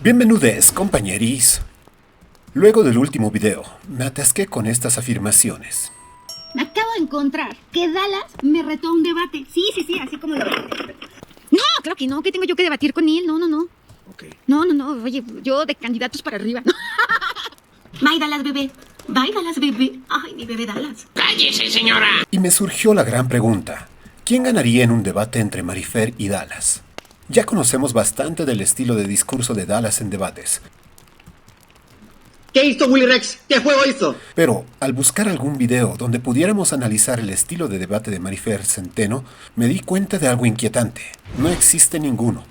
Bienvenidos, compañeris. Luego del último video, me atasqué con estas afirmaciones. Me acabo de encontrar que Dallas me retó a un debate. Sí, así como lo veo. No, claro que no. ¿Qué tengo yo que debatir con él? No. Ok. No. Oye, yo de candidatos para arriba. Bye, Dallas, bebé. Bye, Dallas, bebé. Ay, mi bebé Dallas. ¡Cállese, señora! Y me surgió la gran pregunta. ¿Quién ganaría en un debate entre Marifer y Dallas? Ya conocemos bastante del estilo de discurso de Dallas en debates. ¿Qué hizo Willy Rex? ¿Qué juego hizo? Pero, al buscar algún video donde pudiéramos analizar el estilo de debate de Marifer Centeno, me di cuenta de algo inquietante. No existe ninguno.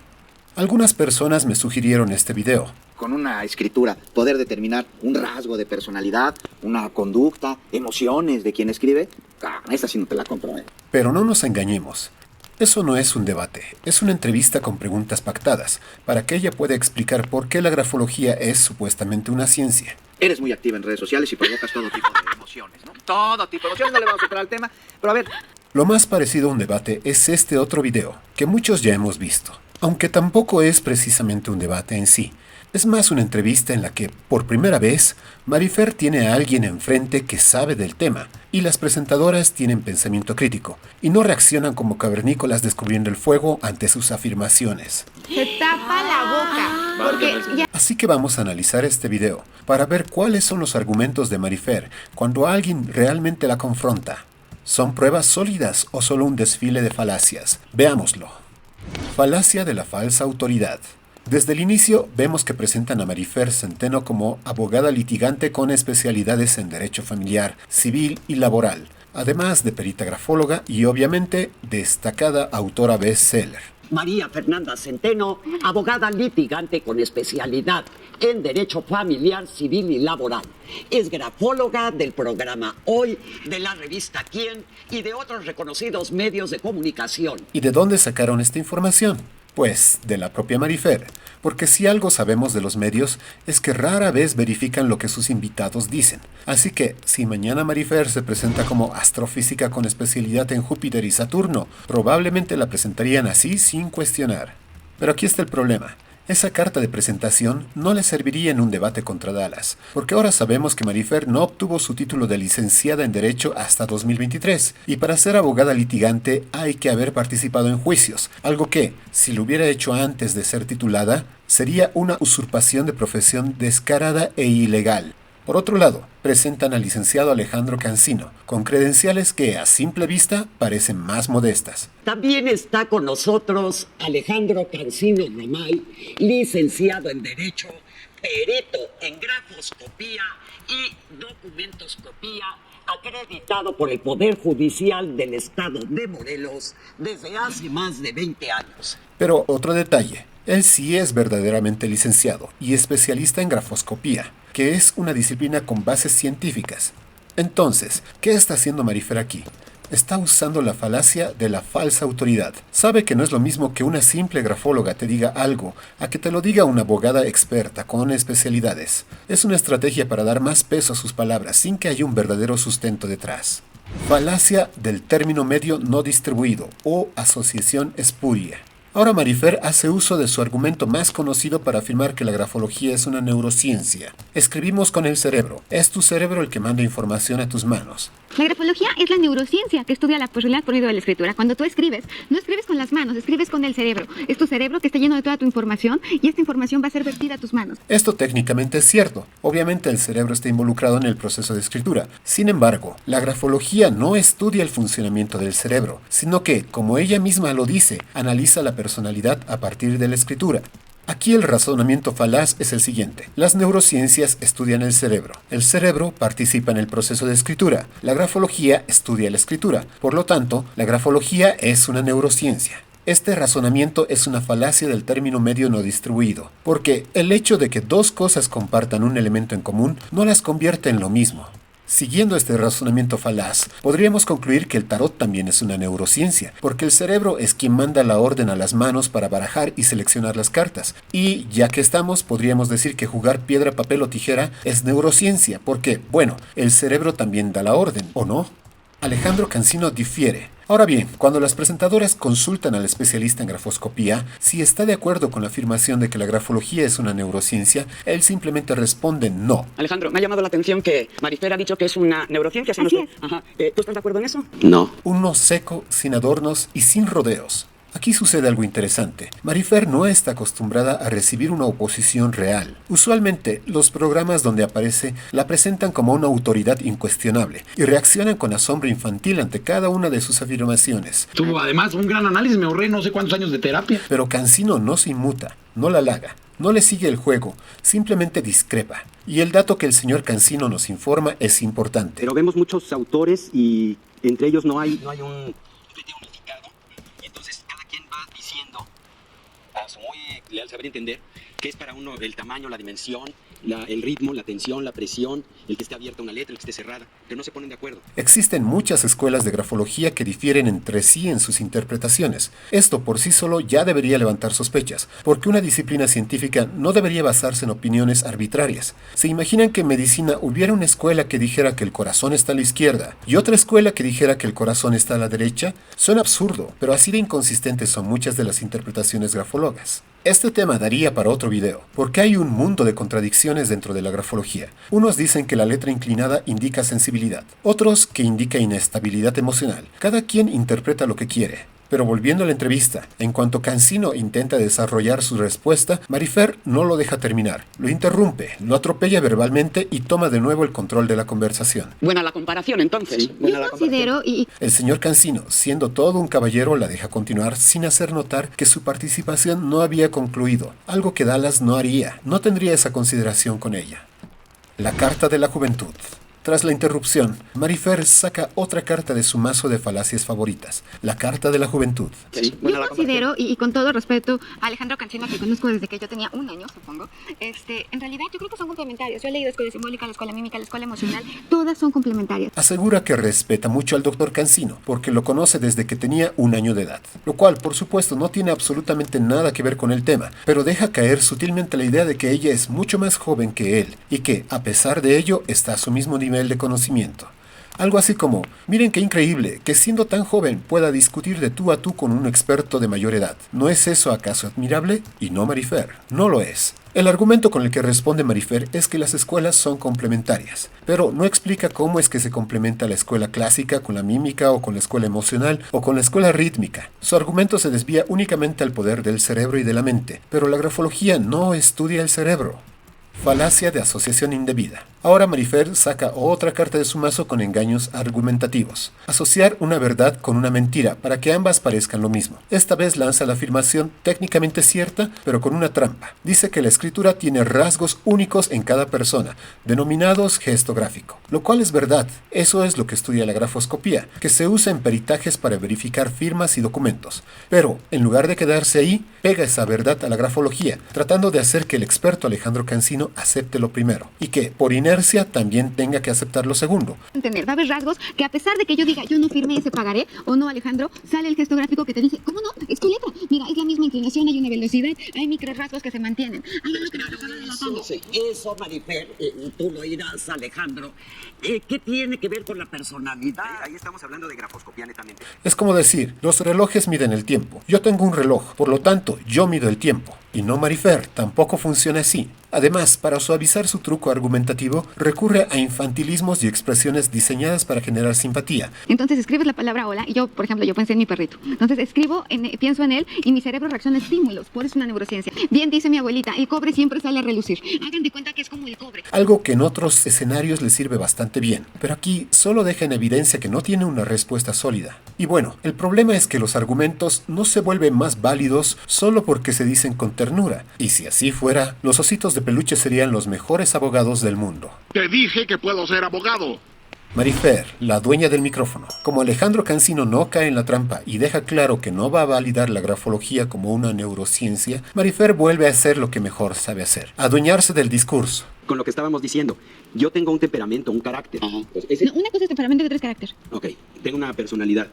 Algunas personas me sugirieron este video. Con una escritura, poder determinar un rasgo de personalidad, una conducta, emociones de quien escribe. Esa sí no te la compro, ¿eh? Pero no nos engañemos. Eso no es un debate, es una entrevista con preguntas pactadas, para que ella pueda explicar por qué la grafología es supuestamente una ciencia. Eres muy activa en redes sociales y provocas todo tipo de emociones, ¿no? Todo tipo de emociones, no le vamos a entrar al tema. Pero a ver, Lo más parecido a un debate es este otro video, que muchos ya hemos visto, aunque tampoco es precisamente un debate en sí. Es más una entrevista en la que, por primera vez, Marifer tiene a alguien enfrente que sabe del tema, y las presentadoras tienen pensamiento crítico, y no reaccionan como cavernícolas descubriendo el fuego ante sus afirmaciones. Se tapa la boca. Porque ya... Así que vamos a analizar este video, para ver cuáles son los argumentos de Marifer cuando alguien realmente la confronta. ¿Son pruebas sólidas o solo un desfile de falacias? Veámoslo. Falacia de la falsa autoridad. Desde el inicio vemos que presentan a Marifer Centeno como abogada litigante con especialidades en derecho familiar, civil y laboral, además de perita grafóloga y obviamente destacada autora bestseller. María Fernanda Centeno, abogada litigante con especialidad en Derecho Familiar, Civil y Laboral. Es grafóloga del programa Hoy, de la revista Quién y de otros reconocidos medios de comunicación. ¿Y de dónde sacaron esta información? Pues de la propia Marifer, porque si algo sabemos de los medios es que rara vez verifican lo que sus invitados dicen. Así que, si mañana Marifer se presenta como astrofísica con especialidad en Júpiter y Saturno, probablemente la presentarían así sin cuestionar. Pero aquí está el problema. Esa carta de presentación no le serviría en un debate contra Dallas, porque ahora sabemos que Marifer no obtuvo su título de licenciada en Derecho hasta 2023, y para ser abogada litigante hay que haber participado en juicios, algo que, si lo hubiera hecho antes de ser titulada, sería una usurpación de profesión descarada e ilegal. Por otro lado, presentan al licenciado Alejandro Cancino, con credenciales que a simple vista parecen más modestas. También está con nosotros Alejandro Cancino Romay, licenciado en Derecho, perito en grafoscopía y documentoscopía, acreditado por el Poder Judicial del Estado de Morelos desde hace más de 20 años. Pero otro detalle, él sí es verdaderamente licenciado y especialista en grafoscopía, que es una disciplina con bases científicas. Entonces, ¿qué está haciendo Marifer aquí? Está usando la falacia de la falsa autoridad. Sabe que no es lo mismo que una simple grafóloga te diga algo a que te lo diga una abogada experta con especialidades. Es una estrategia para dar más peso a sus palabras sin que haya un verdadero sustento detrás. Falacia del término medio no distribuido o asociación espuria. Ahora Marifer hace uso de su argumento más conocido para afirmar que la grafología es una neurociencia. Escribimos con el cerebro. Es tu cerebro el que manda información a tus manos. La grafología es la neurociencia que estudia la posibilidad por medio de la escritura. Cuando tú escribes, no escribes con las manos, escribes con el cerebro. Es tu cerebro que está lleno de toda tu información y esta información va a ser vertida a tus manos. Esto técnicamente es cierto. Obviamente el cerebro está involucrado en el proceso de escritura. Sin embargo, la grafología no estudia el funcionamiento del cerebro, sino que, como ella misma lo dice, analiza la personalidad a partir de la escritura. Aquí el razonamiento falaz es el siguiente. Las neurociencias estudian el cerebro. El cerebro participa en el proceso de escritura. La grafología estudia la escritura. Por lo tanto, la grafología es una neurociencia. Este razonamiento es una falacia del término medio no distribuido, porque el hecho de que dos cosas compartan un elemento en común no las convierte en lo mismo. Siguiendo este razonamiento falaz, podríamos concluir que el tarot también es una neurociencia, porque el cerebro es quien manda la orden a las manos para barajar y seleccionar las cartas. Y ya que estamos, podríamos decir que jugar piedra, papel o tijera es neurociencia, porque, bueno, el cerebro también da la orden, ¿o no? Alejandro Cancino difiere. Ahora bien, cuando las presentadoras consultan al especialista en grafoscopía si está de acuerdo con la afirmación de que la grafología es una neurociencia, él simplemente responde no. Alejandro, me ha llamado la atención que Marifer ha dicho que es una neurociencia. Así es. Ajá. ¿Tú estás de acuerdo en eso? No. Un no seco, sin adornos y sin rodeos. Aquí sucede algo interesante. Marifer no está acostumbrada a recibir una oposición real. Usualmente, los programas donde aparece la presentan como una autoridad incuestionable y reaccionan con asombro infantil ante cada una de sus afirmaciones. Tuvo además un gran análisis, me ahorré no sé cuántos años de terapia. Pero Cancino no se inmuta, no la halaga, no le sigue el juego, simplemente discrepa. Y el dato que el señor Cancino nos informa es importante. Pero vemos muchos autores y entre ellos no hay un unificado. Entonces cada quien va diciendo a su muy leal saber entender que es para uno el tamaño, la dimensión, el ritmo, la tensión, la presión, el que esté abierta una letra, el que esté cerrada, pero no se ponen de acuerdo. Existen muchas escuelas de grafología que difieren entre sí en sus interpretaciones. Esto por sí solo ya debería levantar sospechas, porque una disciplina científica no debería basarse en opiniones arbitrarias. ¿Se imaginan que en medicina hubiera una escuela que dijera que el corazón está a la izquierda y otra escuela que dijera que el corazón está a la derecha? Suena absurdo, pero así de inconsistentes son muchas de las interpretaciones grafólogas. Este tema daría para otro video, porque hay un mundo de contradicciones dentro de la grafología. Unos dicen que la letra inclinada indica sensibilidad, otros que indica inestabilidad emocional. Cada quien interpreta lo que quiere. Pero volviendo a la entrevista, en cuanto Cancino intenta desarrollar su respuesta, Marifer no lo deja terminar. Lo interrumpe, lo atropella verbalmente y toma de nuevo el control de la conversación. Buena la comparación, entonces. Yo considero, El señor Cancino, siendo todo un caballero, la deja continuar sin hacer notar que su participación no había concluido, algo que Dallas no haría, no tendría esa consideración con ella. La carta de la juventud. Tras la interrupción, Marifer saca otra carta de su mazo de falacias favoritas, la carta de la juventud. Yo considero, y con todo respeto a Alejandro Cancino, que conozco desde que yo tenía 1 año, supongo, en realidad yo creo que son complementarios. Yo he leído escuela simbólica, la escuela mímica, la escuela emocional, todas son complementarias. Asegura que respeta mucho al doctor Cancino, porque lo conoce desde que tenía 1 año de edad, lo cual, por supuesto, no tiene absolutamente nada que ver con el tema, pero deja caer sutilmente la idea de que ella es mucho más joven que él, y que, a pesar de ello, está a su mismo nivel de conocimiento. Algo así como, miren qué increíble que siendo tan joven pueda discutir de tú a tú con un experto de mayor edad. ¿No es eso acaso admirable? Y no Marifer, no lo es. El argumento con el que responde Marifer es que las escuelas son complementarias, pero no explica cómo es que se complementa la escuela clásica con la mímica o con la escuela emocional o con la escuela rítmica. Su argumento se desvía únicamente al poder del cerebro y de la mente, pero la grafología no estudia el cerebro. Falacia de asociación indebida. Ahora Marifer saca otra carta de su mazo con engaños argumentativos. Asociar una verdad con una mentira para que ambas parezcan lo mismo. Esta vez lanza la afirmación técnicamente cierta, pero con una trampa. Dice que la escritura tiene rasgos únicos en cada persona, denominados gesto gráfico. Lo cual es verdad. Eso es lo que estudia la grafoscopía, que se usa en peritajes para verificar firmas y documentos. Pero, en lugar de quedarse ahí, pega esa verdad a la grafología, tratando de hacer que el experto Alejandro Cancino acepte lo primero, y que, por inercia, también tenga que aceptar lo segundo. Entender, va a haber rasgos que a pesar de que yo diga yo no firmé ese pagaré o no, Alejandro, sale el gesto gráfico que te dice, ¿cómo no? Es tu letra. Mira, es la misma inclinación, hay una velocidad, hay micro rasgos que se mantienen. Hay algo que nos está relatando. Eso, Marifer, tú lo irás, Alejandro. ¿Qué tiene que ver con la personalidad? Ahí estamos hablando de grafoscopía netamente. Es como decir, los relojes miden el tiempo. Yo tengo un reloj, por lo tanto, yo mido el tiempo. Y no Marifer, tampoco funciona así. Además, para suavizar su truco argumentativo, recurre a infantilismos y expresiones diseñadas para generar simpatía. Entonces escribes la palabra hola y yo, por ejemplo, yo pensé en mi perrito. Entonces pienso en él y mi cerebro reacciona a estímulos. Por eso es una neurociencia. Bien dice mi abuelita, el cobre siempre sale a relucir. Hagan de cuenta que es como el cobre. Algo que en otros escenarios le sirve bastante bien, pero aquí solo deja en evidencia que no tiene una respuesta sólida. Y bueno, el problema es que los argumentos no se vuelven más válidos solo porque se dicen con ternura. Y si así fuera, los ositos de peluche serían los mejores abogados del mundo. Te dije que puedo ser abogado. Marifer, la dueña del micrófono. Como Alejandro Cancino no cae en la trampa y deja claro que no va a validar la grafología como una neurociencia, Marifer vuelve a hacer lo que mejor sabe hacer, adueñarse del discurso. Con lo que estábamos diciendo, yo tengo un temperamento, un carácter. Pues ese... No, una cosa es temperamento y otra es carácter. Ok, tengo una personalidad.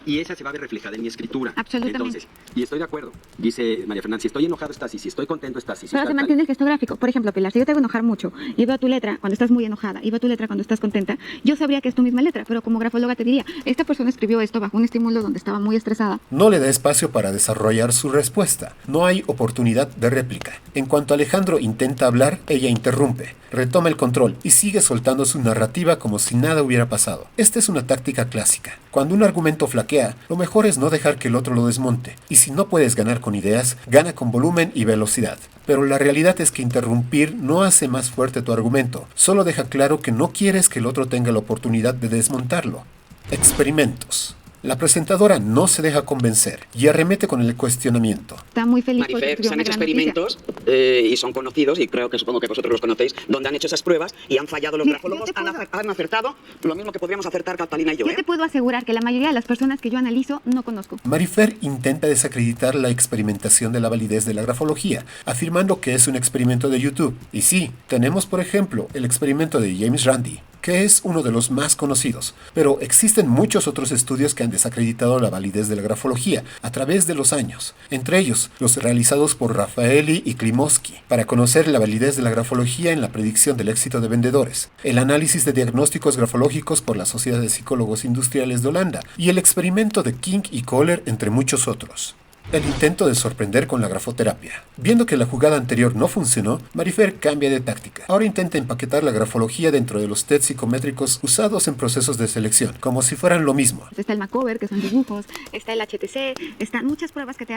y esa se va a ver reflejada en mi escritura. Absolutamente. Entonces, y estoy de acuerdo. Dice María Fernanda, si estoy enojado está así, si estoy contento está así. Si Pero está se tal. mantiene el gesto gráfico. Por ejemplo, Pilar, si yo te hago enojar mucho y veo tu letra cuando estás muy enojada y veo tu letra cuando estás contenta, yo sabría que es tu misma letra, pero como grafóloga te diría, esta persona escribió esto bajo un estímulo donde estaba muy estresada. No le da espacio para desarrollar su respuesta. No hay oportunidad de réplica. En cuanto Alejandro intenta hablar, ella interrumpe, retoma el control y sigue soltando su narrativa como si nada hubiera pasado. Esta es una táctica clásica. Cuando un argumento flaquea, lo mejor es no dejar que el otro lo desmonte. Y si no puedes ganar con ideas, gana con volumen y velocidad. Pero la realidad es que interrumpir no hace más fuerte tu argumento, solo deja claro que no quieres que el otro tenga la oportunidad de desmontarlo. Experimentos. La presentadora no se deja convencer y arremete con el cuestionamiento. Está muy feliz porque Marifer, escribió se han una hecho gran noticia. experimentos y son conocidos, y creo que supongo que vosotros los conocéis, donde han hecho esas pruebas y han fallado los Mira, grafólogos, yo te puedo- han acertado lo mismo que podríamos acertar Catalina y yo. Yo te puedo asegurar que la mayoría de las personas que yo analizo no conozco. Marifer intenta desacreditar la experimentación de la validez de la grafología, afirmando que es un experimento de YouTube. Y sí, tenemos por ejemplo el experimento de James Randi, que es uno de los más conocidos, pero existen muchos otros estudios que han desacreditado la validez de la grafología a través de los años, entre ellos los realizados por Raffaelli y Klimovsky, para conocer la validez de la grafología en la predicción del éxito de vendedores, el análisis de diagnósticos grafológicos por la Sociedad de Psicólogos Industriales de Holanda, y el experimento de King y Kohler, entre muchos otros. El intento de sorprender con la grafoterapia. Viendo que la jugada anterior no funcionó, Marifer cambia de táctica. Ahora intenta empaquetar la grafología dentro de los tests psicométricos usados en procesos de selección, como si fueran lo mismo. Está el Macover, que son dibujos, está el HTC, están muchas pruebas que te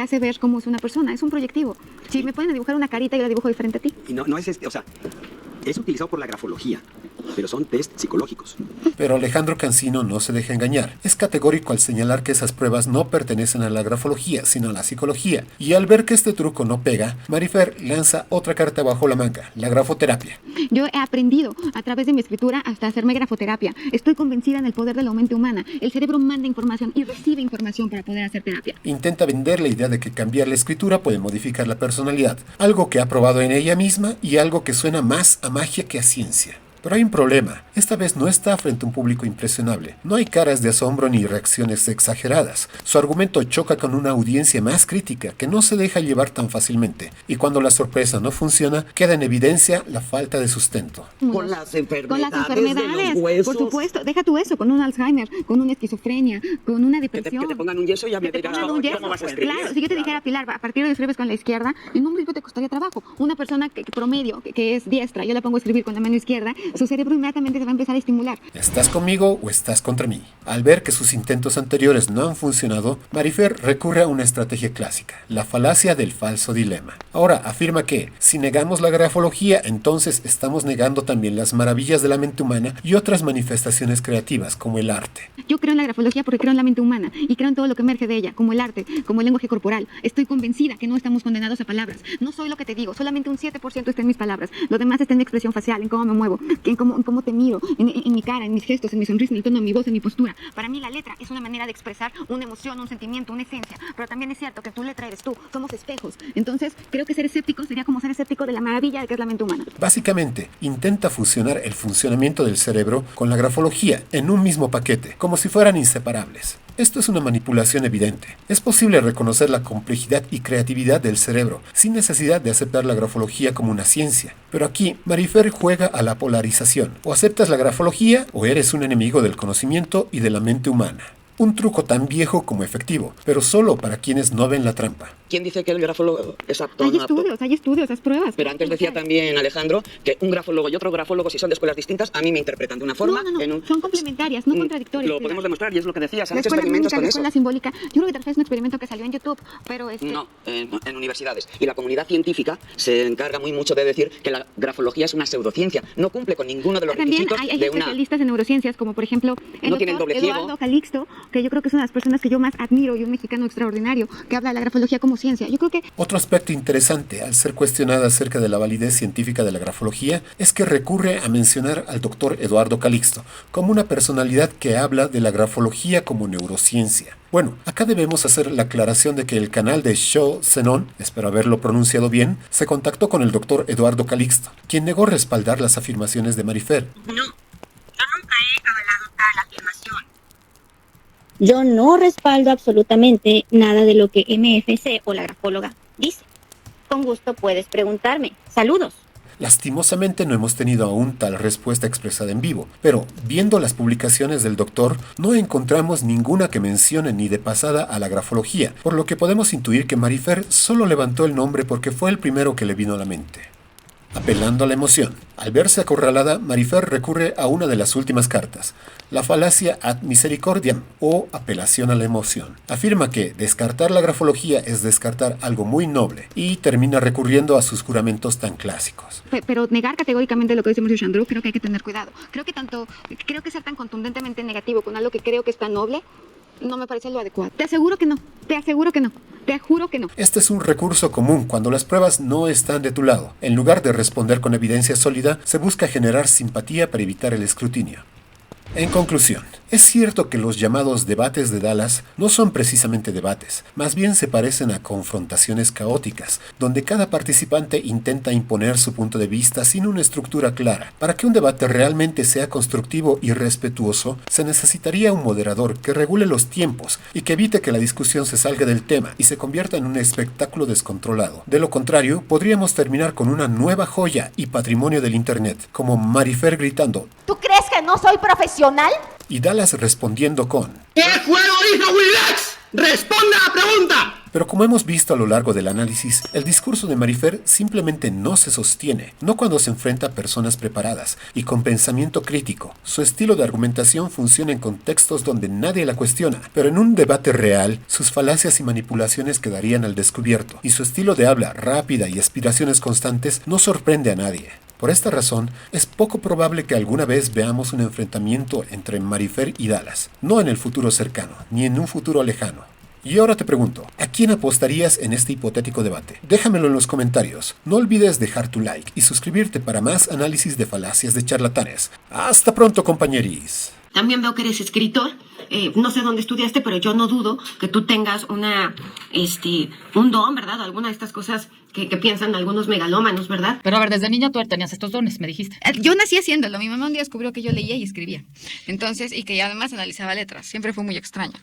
hace ver cómo es una persona. Es un proyectivo. Si me pueden dibujar una carita, yo la dibujo diferente a ti. Y no es o sea, es utilizado por la grafología, pero son test psicológicos. Pero Alejandro Cancino no se deja engañar. Es categórico al señalar que esas pruebas no pertenecen a la grafología, sino a la psicología. Y al ver que este truco no pega, Marifer lanza otra carta bajo la manga, la grafoterapia. Yo he aprendido a través de mi escritura hasta hacerme grafoterapia. Estoy convencida en el poder de la mente humana. El cerebro manda información y recibe información para poder hacer terapia. Intenta vender la idea de que cambiar la escritura puede modificar la personalidad, algo que ha probado en ella misma y algo que suena más a magia que a ciencia. Pero hay un problema. Esta vez no está frente a un público impresionable. No hay caras de asombro ni reacciones exageradas. Su argumento choca con una audiencia más crítica que no se deja llevar tan fácilmente. Y cuando la sorpresa no funciona, queda en evidencia la falta de sustento. Con las enfermedades, Con las enfermedades, de los huesos. por supuesto. Deja tú eso, con un Alzheimer, con una esquizofrenia, con una Que depresión. te pongan un yeso y ya me Que te dirás pongan un yeso. cómo vas a escribir. Claro, si yo te dijera, Pilar, a partir de escribes con la izquierda, en un principio te costaría trabajo. Una persona que promedio, que es diestra, yo la pongo a escribir con la mano izquierda, su cerebro inmediatamente se va a empezar a estimular. ¿Estás conmigo o estás contra mí? Al ver que sus intentos anteriores no han funcionado, Marifer recurre a una estrategia clásica, la falacia del falso dilema. Ahora afirma que, si negamos la grafología, entonces estamos negando también las maravillas de la mente humana y otras manifestaciones creativas, como el arte. Yo creo en la grafología porque creo en la mente humana y creo en todo lo que emerge de ella, como el arte, como el lenguaje corporal. Estoy convencida que no estamos condenados a palabras. No soy lo que te digo, solamente un 7% está en mis palabras. Lo demás está en mi expresión facial, en cómo me muevo, en cómo te miro, en mi cara, en mis gestos, en mi sonrisa, en el tono de mi voz, en mi postura. Para mí la letra es una manera de expresar una emoción, un sentimiento, una esencia. Pero también es cierto que tu letra eres tú, somos espejos. Entonces creo que ser escéptico sería como ser escéptico de la maravilla de que es la mente humana. Básicamente, intenta fusionar el funcionamiento del cerebro con la grafología en un mismo paquete, como si fueran inseparables. Esto es una manipulación evidente. Es posible reconocer la complejidad y creatividad del cerebro sin necesidad de aceptar la grafología como una ciencia. Pero aquí, Marifer juega a la polarización. O aceptas la grafología o eres un enemigo del conocimiento y de la mente humana. Un truco tan viejo como efectivo, pero solo para quienes no ven la trampa. ¿Quién dice que el grafólogo es apto o Hay no apto? estudios, haz pruebas. Pero antes decía también Alejandro que un grafólogo y otro grafólogo, si son de escuelas distintas, a mí me interpretan de una forma. No, son complementarias, no contradictorias. Lo podemos demostrar y es lo que decías. Han La hecho escuela experimentos clínica, con la eso. escuela simbólica. Yo creo que te refieres a un experimento que salió en YouTube, pero No, en universidades. Y la comunidad científica se encarga muy mucho de decir que la grafología es una pseudociencia. No cumple con ninguno de los También requisitos hay de una... especialistas en neurociencias, como por ejemplo el No tienen doctor doble ciego. Eduardo Calixto, que yo creo que es una de las personas que yo más admiro y un mexicano extraordinario que habla de la grafología como ciencia. Yo creo que Otro aspecto interesante al ser cuestionada acerca de la validez científica de la grafología es que recurre a mencionar al doctor Eduardo Calixto como una personalidad que habla de la grafología como neurociencia. Bueno, acá debemos hacer la aclaración de que el canal de Show Zenon, espero haberlo pronunciado bien, se contactó con el doctor Eduardo Calixto, quien negó respaldar las afirmaciones de Marifer. No, yo nunca he avalado tal afirmación. Yo no respaldo absolutamente nada de lo que MFC o la grafóloga dice. Con gusto puedes preguntarme. Saludos. Lastimosamente no hemos tenido aún tal respuesta expresada en vivo, pero viendo las publicaciones del doctor no encontramos ninguna que mencione ni de pasada a la grafología, por lo que podemos intuir que Marifer solo levantó el nombre porque fue el primero que le vino a la mente. Apelando a la emoción. Al verse acorralada, Marifer recurre a una de las últimas cartas, la falacia ad misericordiam o apelación a la emoción. Afirma que descartar la grafología es descartar algo muy noble y termina recurriendo a sus juramentos tan clásicos. Pero negar categóricamente lo que dice Mauricio Chandru, creo que hay que tener cuidado. Creo que ser tan contundentemente negativo con algo que creo que es tan noble, no me parece lo adecuado. Te aseguro que no, te aseguro que no. Te juro que no. Este es un recurso común cuando las pruebas no están de tu lado. En lugar de responder con evidencia sólida, se busca generar simpatía para evitar el escrutinio. En conclusión, es cierto que los llamados debates de Dallas no son precisamente debates, más bien se parecen a confrontaciones caóticas, donde cada participante intenta imponer su punto de vista sin una estructura clara. Para que un debate realmente sea constructivo y respetuoso, se necesitaría un moderador que regule los tiempos y que evite que la discusión se salga del tema y se convierta en un espectáculo descontrolado. De lo contrario, podríamos terminar con una nueva joya y patrimonio del Internet, como Marifer gritando ¿Tú crees que no soy profesional? y Dallas respondiendo con ¿Qué juego dijo Willax? ¡Responda a la pregunta! Pero como hemos visto a lo largo del análisis, el discurso de Marifer simplemente no se sostiene, no cuando se enfrenta a personas preparadas y con pensamiento crítico. Su estilo de argumentación funciona en contextos donde nadie la cuestiona, pero en un debate real, sus falacias y manipulaciones quedarían al descubierto, y su estilo de habla rápida y aspiraciones constantes no sorprende a nadie. Por esta razón, es poco probable que alguna vez veamos un enfrentamiento entre Marifer y Dallas, no en el futuro cercano, ni en un futuro lejano. Y ahora te pregunto, ¿a quién apostarías en este hipotético debate? Déjamelo en los comentarios. No olvides dejar tu like y suscribirte para más análisis de falacias de charlatanes. ¡Hasta pronto, compañeris! También veo que eres escritor. No sé dónde estudiaste, pero yo no dudo que tú tengas un don, ¿verdad? Alguna de estas cosas que piensan algunos megalómanos, ¿verdad? Pero a ver, desde niña tú tenías estos dones, me dijiste. Yo nací haciéndolo. Mi mamá un día descubrió que yo leía y escribía. Entonces, y que además analizaba letras. Siempre fue muy extraño.